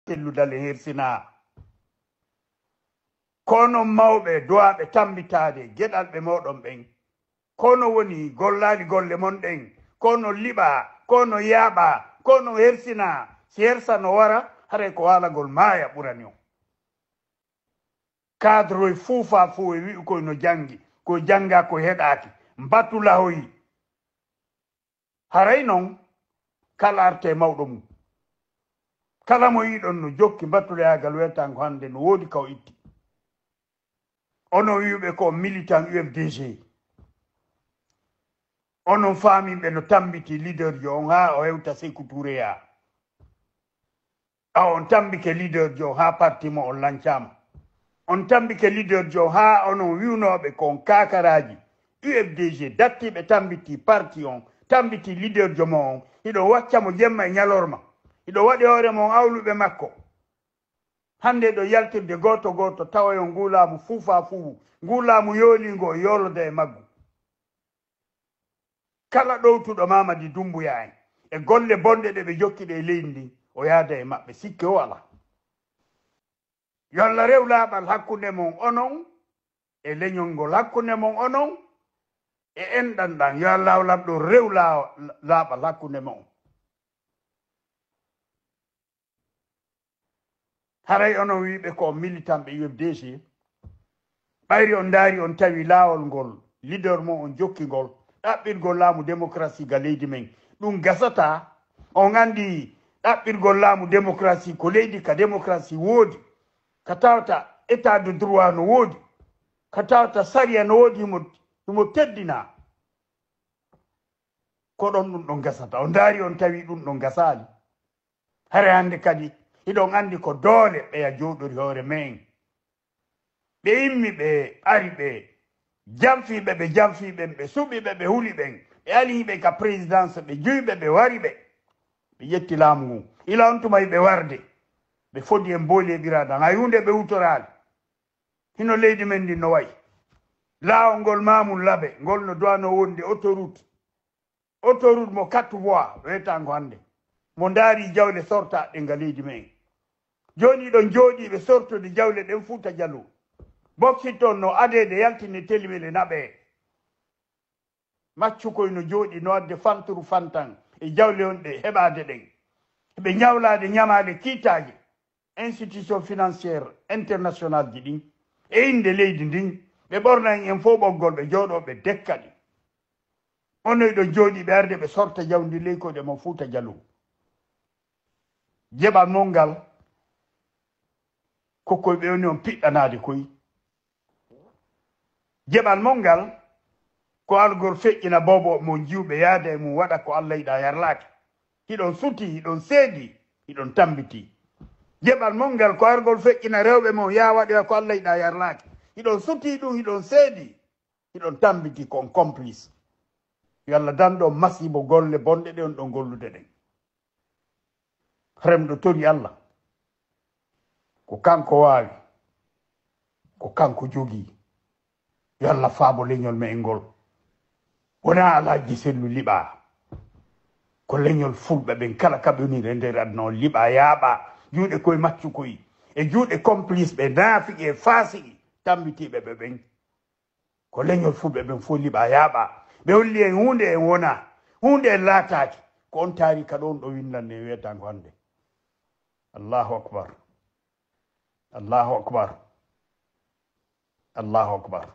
telludal e hersina kono mawɓe duwaɓe tambitade geɗalɓe moɗon ɓen kono woni gollali golle mon ɗen kono liɓa kono yaaɓa kono hersina si hersano wara haray ko walagol maaya ɓurani o cadre e fuufa fuu e wi'u koye no jangi ko janga ko heɗaki mbattulahoyi haray noon kala arte mawɗo mum kala mo yiɗon no jokki mbattulayagal wetanko hande no woodi kaw itti onon wiɓe ko militant UFDG onon faamiɓe no tambiti leader jo on ha o hewta Sékou Touré ya on tambike leader jo ha parti mo on lancama on tambike leader jo ha onon wiwnoɓe kon kakaraji UFDG dattiɓe tambiti parti on tambiti leader jo mo on hiɗo waccamo jemma e ñalorma hiɗo waɗi hoore mon awluɓe makko hande ɗo yaltirde goto goto tawayo ngulamu fuufa fuu ngulamu yolingo yolode e maggu kala ɗowtuɗo Mamadi Doumbouya en e golle bonɗe ɗe ɓe jokkiɗe e leydi ndi o yaada e maɓɓe sikke o ala yo Allah rew laaɓal hakkunde mon onon e leñol ngol hakkunde mon onon e enɗan ɗan yo Allah lamɗo rew laaɓal hakkunde mon haray onon wiɓe ko militant ɓe UFDG ɓayri on daari on tawi laawol ngol leader mo on jokki ngol ɗaɓɓirgol laamu démocratie ga leydi men ɗum gasata on andi ɗaɓɓirgol laamu démocratie ko leydi ka démocratie woodi ka tawta état de droit no woodi ka tawta saria no woodi himo teddina ko ɗon ɗum ɗon gasata on daari on tawi ɗum ɗon gasali hare hande kadi hiɗon andi ko doole ɓeya jooɗori hoore men ɓe immi ɓe ari ɓe jamfiɓe ɓe jamfiɓen ɓe suɓiɓe ɓe huuli ɓen ɓe alihiɓe ka présidence ɓe juyɓe ɓe wari ɓe yetti laamu ngu ila on tumayi ɓe warde ɓe fodi en booli e ɓiraɗan hay hunde ɓe wutorali hino leydi men ndi no wayi laawol ngol mamum laaɓe ngol no duwano wonde autoroute mo 4 voies wetango hande mo daari jawle sortaɗe nga leydi men joni ɗon jooɗiɓe sortude jawle ɗen Fouta Djallou boksitton no adede yaltine telimele naɓe maccukoy no jooɗi no adde fanturu fantan e jawle on ɗe heɓade ɗen ɓe ñawlade ñamade kiitaji institution financiére international ji ɗin e inde leydi ndin ɓe ɓornan en fof ɓoggol ɓe jooɗoɓe dekkaɗi onoyɗo jooɗi ɓe arde ɓe sorta jawdi leykoɗe mo Fouta Djallou jeɓal mon ngal kokkoy ɓe woni on piɗɗanade koy jeɓal mon ngal ko algol feƴƴina bobo mo jiwɓe yaada e mum waɗa ko Allah yiɗa yarlake hiɗon suti hiɗon seedi hiɗon tambiti jeɓal mon ngal ko argol feƴƴina rewɓe mon ya waɗoya ko Allah yiɗa yarlake hiɗon suti ɗum hiɗon seedi hiɗon tambiti kon complice yo Allah danɗo masibo golle bonɗe ɗe on ɗon gollude ɗen remɗo tori Allah ko kanko waawi ko kanko jogii yo Allah faabo leñol me en ngol wona Alhaji Sellu liɓa ko leñol fulɓe ɓen kala kaɓonire e nder aduna on liɓa yaaɓa juuɗe koye maccu koye e juuɗe complice ɓe naafiƙi e faasiƙi tambitiɓe ɓe ɓen ko leñol fulɓe ɓen fof liɓa yaaɓa ɓe holli en hunde en wona hunde en laataki ko on taarika ɗon ɗo windanne wiyetanko hannde Allahu akbar Allahu akbar Allahu akbar